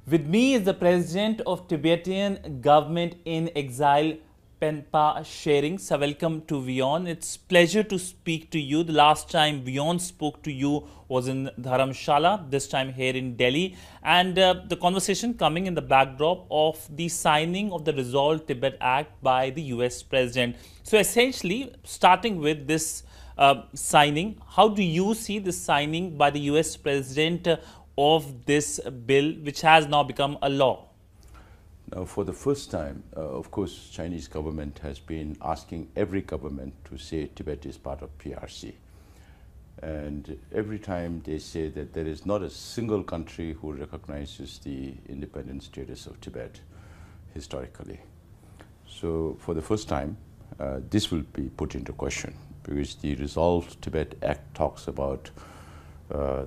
With me is the president of Tibetan government in exile, Penpa Tsering. So welcome to Vion. It's pleasure to speak to you. The last time Vion spoke to you was in Dharamshala, this time here in Delhi. And the conversation coming in the backdrop of the signing of the Resolve Tibet Act by the US President. So essentially, starting with this signing, how do you see the signing by the US President of this bill, which has now become a law? Now, for the first time, of course, Chinese government has been asking every government to say Tibet is part of PRC. And every time they say that there is not a single country who recognizes the independent status of Tibet historically. So for the first time, this will be put into question because the Resolve Tibet Act talks about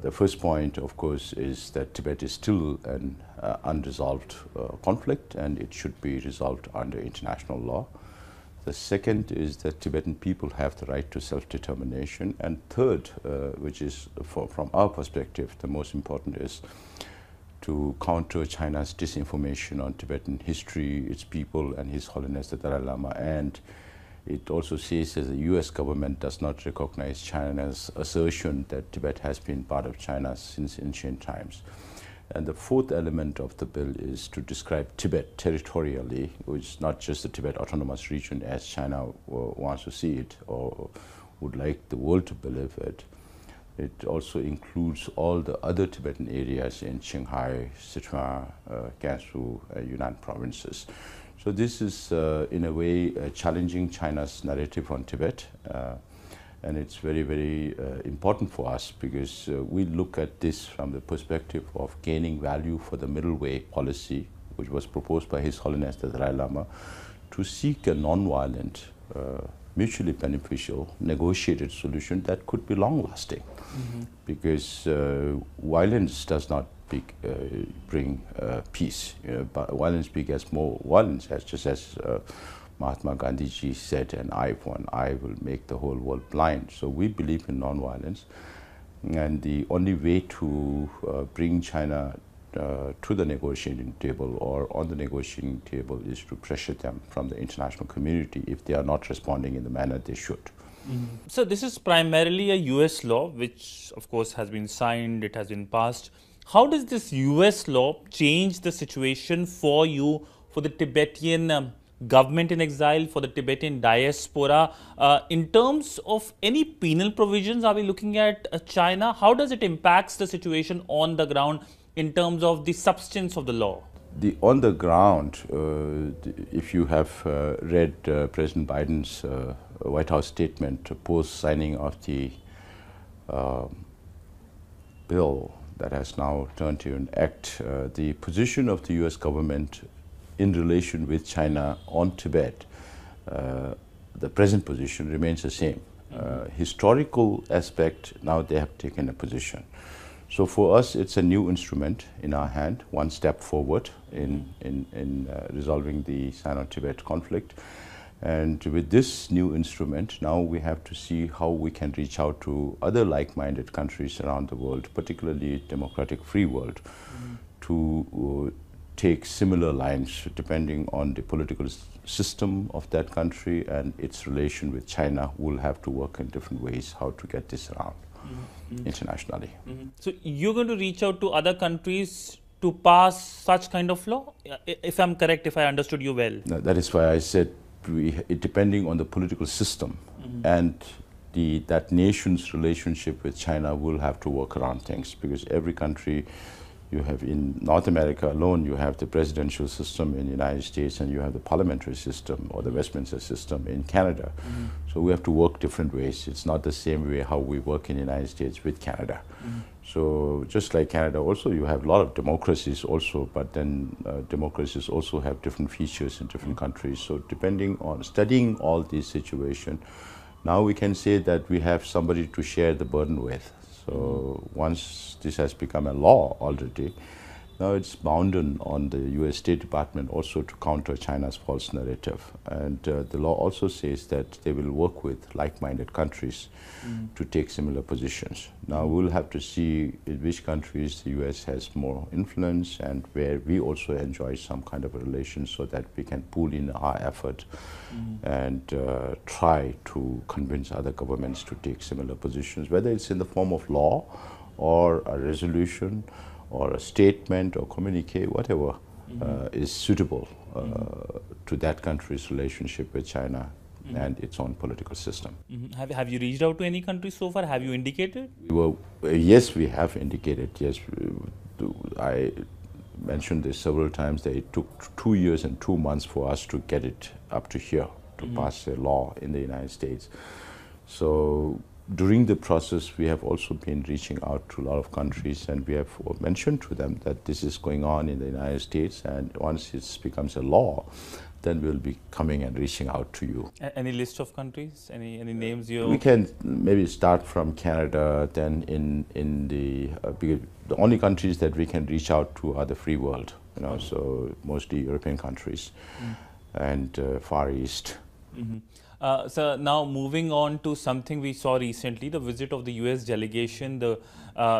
the first point, of course, is that Tibet is still an unresolved conflict and it should be resolved under international law. The second is that Tibetan people have the right to self-determination. And third, which is from our perspective, the most important is to counter China's disinformation on Tibetan history, its people, and His Holiness the Dalai Lama. And it also says that the US government does not recognize China's assertion that Tibet has been part of China since ancient times. And the fourth element of the bill is to describe Tibet territorially, which is not just the Tibet Autonomous Region as China wants to see it or would like the world to believe it. It also includes all the other Tibetan areas in Qinghai, Sichuan, Gansu, Yunnan provinces. So this is, in a way, challenging China's narrative on Tibet. And it's very, very important for us because we look at this from the perspective of gaining value for the middle way policy, which was proposed by His Holiness the Dalai Lama, to seek a non-violent, mutually beneficial, negotiated solution that could be long-lasting. Because violence does not bring peace. But violence begets more violence, just as Mahatma Gandhi ji said, an eye for an eye will make the whole world blind. So we believe in non-violence. And the only way to bring China to the negotiating table or on the negotiating table is to pressure them from the international community if they are not responding in the manner they should. So this is primarily a US law, which of course has been signed, it has been passed. How does this US law change the situation for you, for the Tibetan government in exile, for the Tibetan diaspora? In terms of any penal provisions, are we looking at China? How does it impact the situation on the ground in terms of the substance of the law? On the ground, if you have read President Biden's White House statement post-signing of the bill that has now turned to an act, the position of the US government in relation with China on Tibet, the present position remains the same. Historical aspect, now they have taken a position. So for us, it's a new instrument in our hand, one step forward in resolving the Sino-Tibet conflict. And with this new instrument, now we have to see how we can reach out to other like-minded countries around the world, particularly democratic free world, to take similar lines depending on the political system of that country and its relation with China. We'll have to work in different ways how to get this around internationally. So you're going to reach out to other countries to pass such kind of law? If I'm correct, if I understood you well. No, that is why I said depending on the political system and that nation's relationship with China will have to work around things, because every country, you have in North America alone, you have the presidential system in the United States and you have the parliamentary system or the Westminster system in Canada. So we have to work different ways. It's not the same way how we work in the United States with Canada. So just like Canada also, you have a lot of democracies also, but then democracies also have different features in different countries. So depending on studying all these situations, now we can say that we have somebody to share the burden with. So once this has become a law already, Now it's bound on the US State Department also to counter China's false narrative. And the law also says that they will work with like-minded countries to take similar positions. Now we'll have to see in which countries the US has more influence and where we also enjoy some kind of a relation, so that we can pool in our effort and try to convince other governments to take similar positions, whether it's in the form of law or a resolution or a statement or communique, whatever is suitable to that country's relationship with China and its own political system. Have you reached out to any country so far? Have you indicated? Yes, we have indicated. Yes, I mentioned this several times, that it took 2 years and 2 months for us to get it up to here, to pass a law in the United States. So during the process, we have also been reaching out to a lot of countries, and we have mentioned to them that this is going on in the United States, and once it becomes a law, then we'll be coming and reaching out to you. Any list of countries? Any names you? We can maybe start from Canada, then in the only countries that we can reach out to are the free world, so mostly European countries and Far East. So now moving on to something we saw recently, the visit of the US delegation, the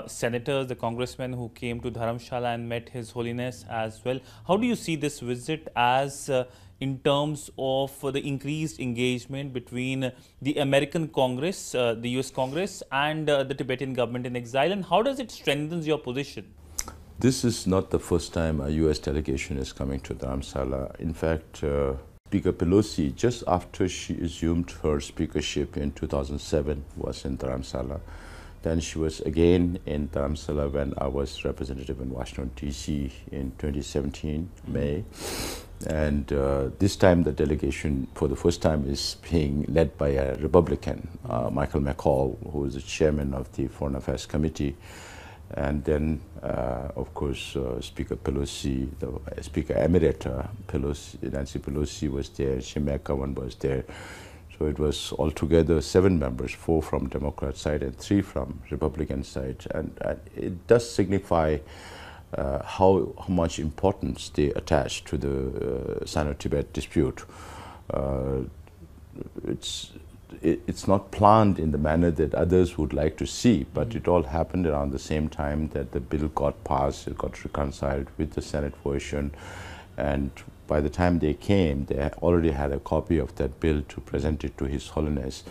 senators, the congressmen who came to Dharamshala and met His Holiness as well. How do you see this visit as in terms of the increased engagement between the American Congress, the US Congress, and the Tibetan government in exile, and how does it strengthen your position? This is not the first time a US delegation is coming to Dharamshala. In fact, Speaker Pelosi, just after she assumed her speakership in 2007, was in Dharamsala. Then she was again in Dharamsala when I was representative in Washington, D.C. in 2017, May. And this time the delegation, for the first time, is being led by a Republican, Michael McCall, who is the chairman of the Foreign Affairs Committee. And then, of course, Speaker Pelosi, the Speaker Emerita Nancy Pelosi was there, Shimakawan was there. So it was altogether 7 members, 4 from Democrat side and 3 from Republican side. And it does signify how much importance they attach to the Sino-Tibet dispute. It's not planned in the manner that others would like to see, but it all happened around the same time that the bill got passed, it got reconciled with the Senate version, and by the time they came, they already had a copy of that bill to present it to His Holiness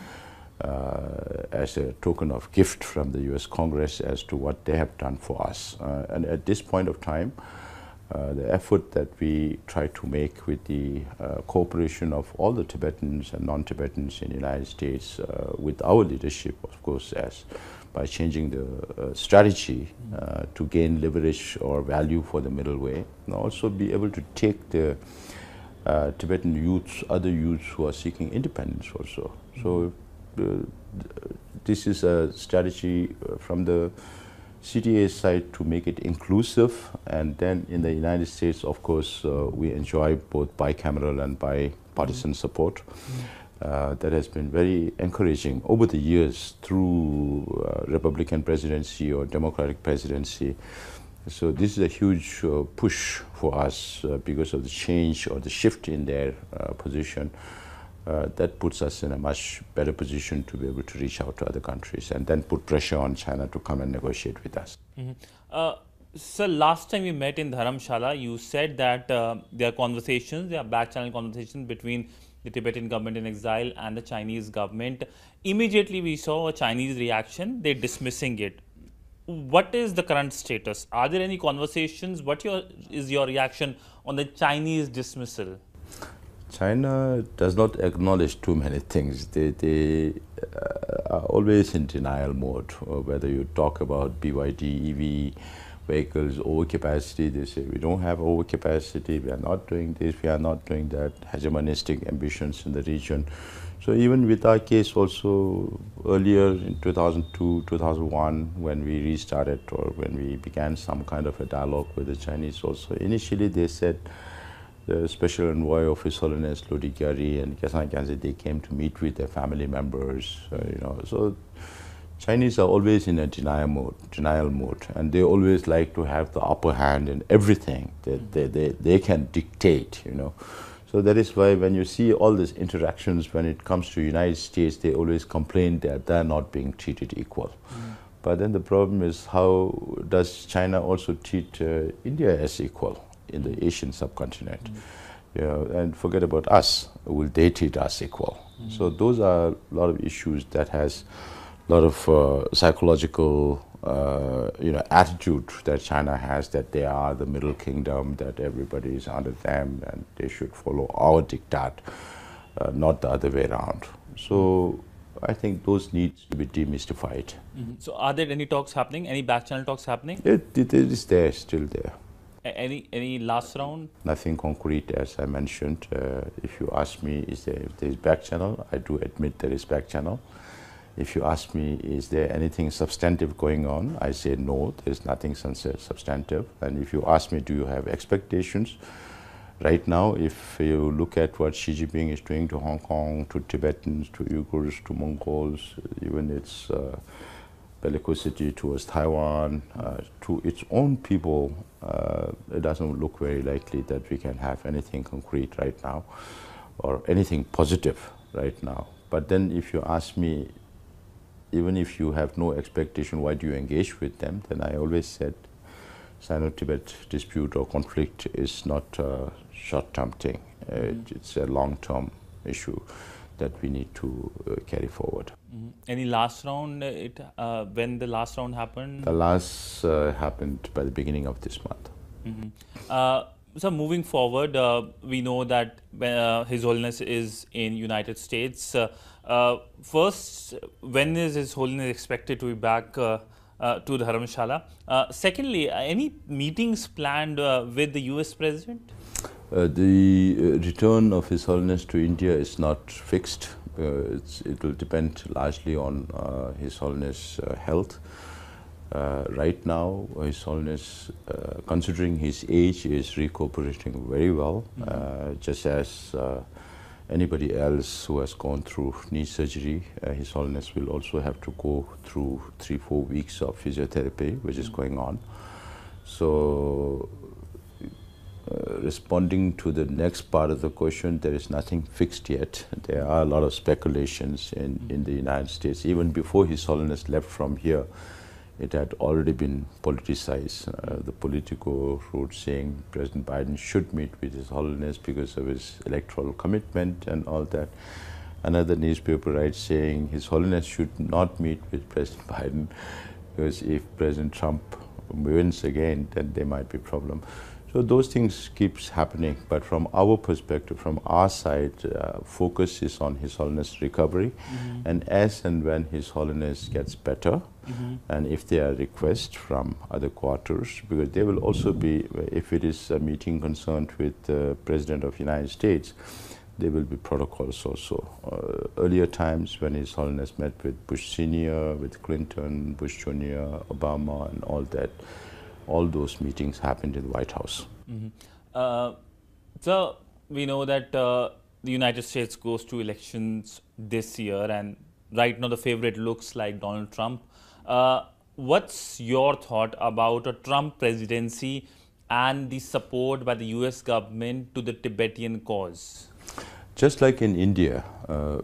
as a token of gift from the US Congress as to what they have done for us. And at this point of time, the effort that we try to make with the cooperation of all the Tibetans and non-Tibetans in the United States, with our leadership, of course, by changing the strategy to gain leverage or value for the middle way, and also be able to take the Tibetan youths, other youths who are seeking independence also. So this is a strategy from the CTA side to make it inclusive, and then in the United States, of course, we enjoy both bicameral and bipartisan support. That has been very encouraging over the years through Republican presidency or Democratic presidency. So this is a huge push for us because of the change or the shift in their position. That puts us in a much better position to be able to reach out to other countries and then put pressure on China to come and negotiate with us. So last time we met in Dharamshala, you said that there are conversations, there are back-channel conversations between the Tibetan government in exile and the Chinese government. Immediately we saw a Chinese reaction, they're dismissing it. What is the current status? Are there any conversations? What is your reaction on the Chinese dismissal? China does not acknowledge too many things. They are always in denial mode. Whether you talk about BYD, EV vehicles, overcapacity, they say we don't have overcapacity, we are not doing this, we are not doing that, hegemonistic ambitions in the region. So even with our case also earlier in 2002, 2001, when we restarted or when we began some kind of a dialogue with the Chinese also, initially they said the Special Envoy of His Holiness Lodi Gyari and Kyasan Kyanze, they came to meet with their family members, So Chinese are always in a denial mode, and they always like to have the upper hand in everything. They can dictate, you know. So that is why when you see all these interactions, when it comes to United States, they always complain that they're not being treated equal. But then the problem is, how does China also treat India as equal in the Asian subcontinent? Yeah, and forget about us. Will they treat us equal? So those are a lot of issues that has a lot of psychological, attitude that China has, that they are the middle kingdom, that everybody is under them, and they should follow our diktat, not the other way around. So I think those needs to be demystified. So are there any talks happening? Any back channel talks happening? It is there, still there. Any last round? Nothing concrete, as I mentioned. If you ask me, if there is back channel, I do admit there is back channel. If you ask me, is there anything substantive going on, I say no, there's nothing substantive. And if you ask me, do you have expectations? Right now, if you look at what Xi Jinping is doing to Hong Kong, to Tibetans, to Uyghurs, to Mongols, even its bellicosity towards Taiwan, to its own people, it doesn't look very likely that we can have anything concrete right now, or anything positive right now. But then if you ask me, even if you have no expectation, why do you engage with them? Then I always said, Sino-Tibet dispute or conflict is not a short-term thing. It's a long-term issue that we need to carry forward. Any last round? When the last round happened? The last happened by the beginning of this month. So moving forward, we know that His Holiness is in United States. First, when is His Holiness expected to be back to the Dharamshala? Secondly, any meetings planned with the US President? The return of His Holiness to India is not fixed. It will depend largely on His Holiness' health. Right now, His Holiness, considering his age, is recuperating very well, just as anybody else who has gone through knee surgery. His Holiness will also have to go through 3-4 weeks of physiotherapy, which is going on. So, responding to the next part of the question, there is nothing fixed yet. There are a lot of speculations in the United States. Even before His Holiness left from here, it had already been politicized. The Politico wrote saying President Biden should meet with His Holiness because of his electoral commitment and all that. Another newspaper writes saying His Holiness should not meet with President Biden because if President Trump wins again, then there might be a problem. So those things keeps happening, but from our perspective, from our side, focus is on His Holiness' recovery, and as and when His Holiness gets better, and if there are requests from other quarters, because there will also be, if it is a meeting concerned with the President of the United States, there will be protocols also. Earlier times when His Holiness met with Bush Sr., with Clinton, Bush Jr., Obama, and all that, all those meetings happened in the White House. So we know that the United States goes to elections this year, and right now the favorite looks like Donald Trump. What's your thought about a Trump presidency and the support by the US government to the Tibetan cause? Just like in India,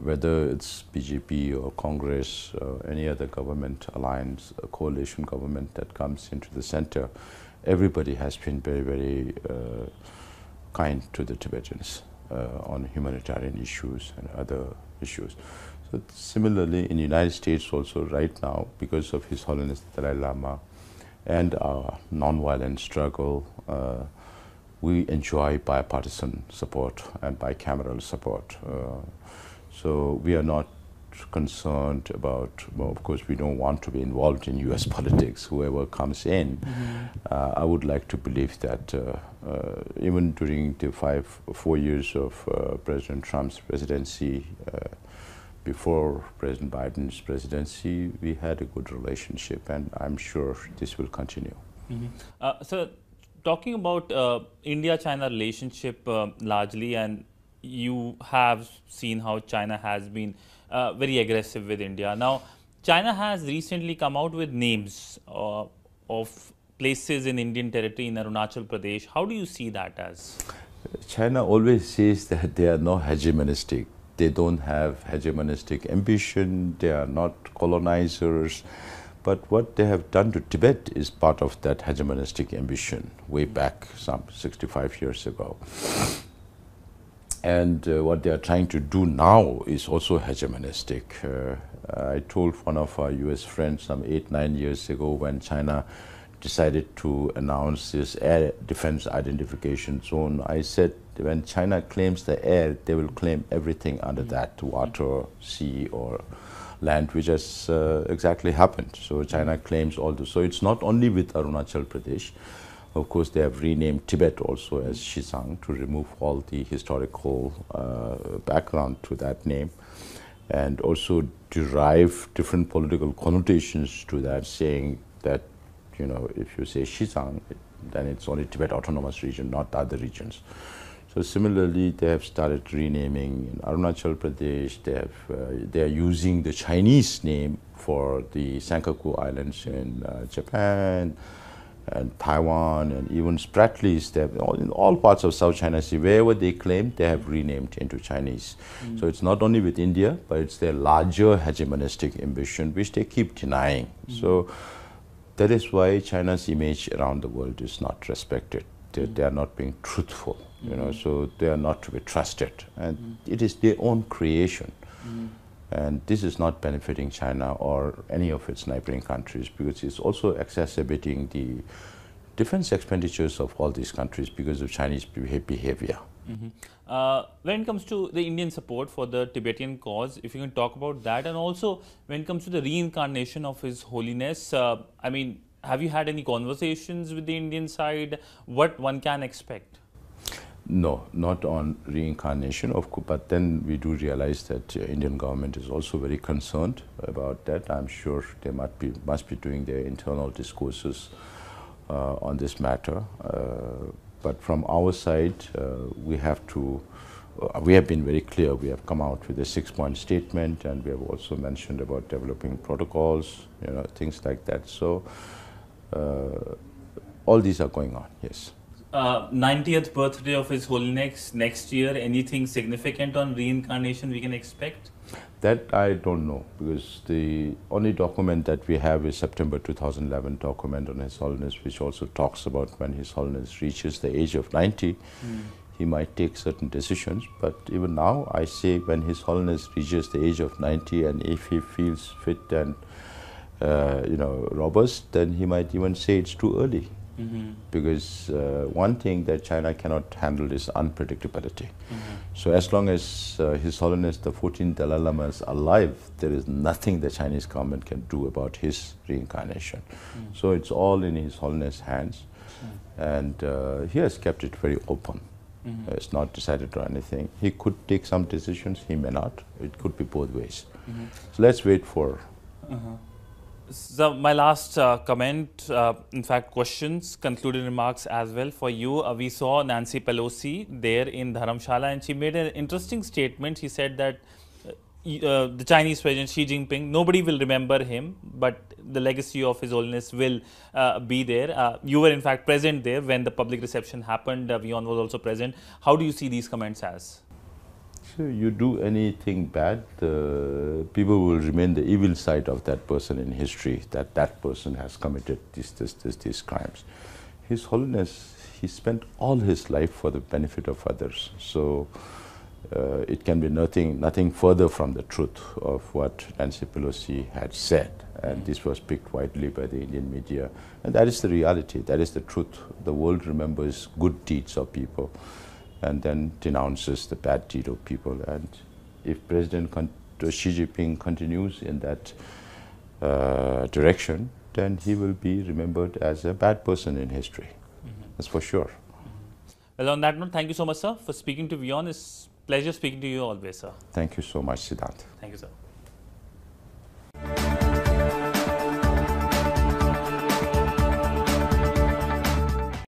whether it's BJP or Congress or any other government alliance, a coalition government that comes into the center, everybody has been very, very kind to the Tibetans on humanitarian issues and other issues. So similarly, in the United States also right now, because of His Holiness the Dalai Lama and our non-violent struggle, we enjoy bipartisan support and bicameral support. So we are not concerned about, well, of course, we don't want to be involved in US politics, whoever comes in. I would like to believe that even during the 4 years of President Trump's presidency, before President Biden's presidency, we had a good relationship, and I'm sure this will continue. So, talking about India-China relationship largely, and you have seen how China has been very aggressive with India. Now, China has recently come out with names of places in Indian territory in Arunachal Pradesh. How do you see that as? China always says that they are not hegemonistic. They don't have hegemonistic ambition. They are not colonizers. But what they have done to Tibet is part of that hegemonistic ambition way back some 65 years ago. And what they are trying to do now is also hegemonistic. I told one of our US friends some 8-9 years ago when China decided to announce this air defense identification zone, I said when China claims the air, they will claim everything under that, water, sea or land, which has exactly happened. So China claims all this. So it's not only with Arunachal Pradesh. Of course, they have renamed Tibet also as Xizang to remove all the historical background to that name, and also derive different political connotations to that, saying that, you know, if you say Xizang, then it's only Tibet Autonomous Region, not the other regions. So similarly, they have started renaming in Arunachal Pradesh. They are using the Chinese name for the Senkaku Islands in Japan and Taiwan, and even Spratlys. They have in all parts of South China Sea, wherever they claim, they have renamed into Chinese. So it's not only with India, but it's their larger hegemonistic ambition, which they keep denying. So that is why China's image around the world is not respected. They are not being truthful, you know, so they are not to be trusted. And it is their own creation. And this is not benefiting China or any of its neighboring countries, because it's also exacerbating the defense expenditures of all these countries because of Chinese behavior. When it comes to the Indian support for the Tibetan cause, if you can talk about that, and also when it comes to the reincarnation of His Holiness, I mean, have you had any conversations with the Indian side? What one can expect? No, not on reincarnation, of course, but then we do realize that the Indian government is also very concerned about that. I'm sure they must be doing their internal discourses on this matter. But from our side, we have been very clear. We have come out with a 6-point statement, and we have also mentioned about developing protocols, you know, things like that. So all these are going on, yes. 90th birthday of His Holiness next year. Anything significant on reincarnation we can expect? That I don't know, because the only document that we have is September 2011 document on His Holiness, which also talks about when His Holiness reaches the age of 90, he might take certain decisions. But even now, I say when His Holiness reaches the age of 90, and if he feels fit and you know, robust, then he might even say it's too early. Because one thing that China cannot handle is unpredictability. So as long as His Holiness the 14th Dalai Lama is alive, there is nothing the Chinese government can do about his reincarnation. So it's all in His Holiness' hands, and he has kept it very open. It's not decided on anything. He could take some decisions, he may not. It could be both ways. So let's wait for... So my last comment, in fact questions, concluding remarks as well for you. We saw Nancy Pelosi there in Dharamshala, and she made an interesting statement. She said that the Chinese President Xi Jinping, nobody will remember him, but the legacy of His Holiness will be there. You were in fact present there when the public reception happened. Vion was also present. How do you see these comments as? So you do anything bad, people will remain the evil side of that person in history, that that person has committed these crimes. His Holiness, he spent all his life for the benefit of others. So it can be nothing further from the truth of what Nancy Pelosi had said. And this was picked widely by the Indian media. And that is the reality, that is the truth. The world remembers good deeds of people and then denounces the bad deed of people. And if President Xi Jinping continues in that direction, then he will be remembered as a bad person in history. That's for sure. Well, on that note, thank you so much, sir, for speaking to Vion. It's a pleasure speaking to you always, sir. Thank you so much, Siddhant. Thank you, sir.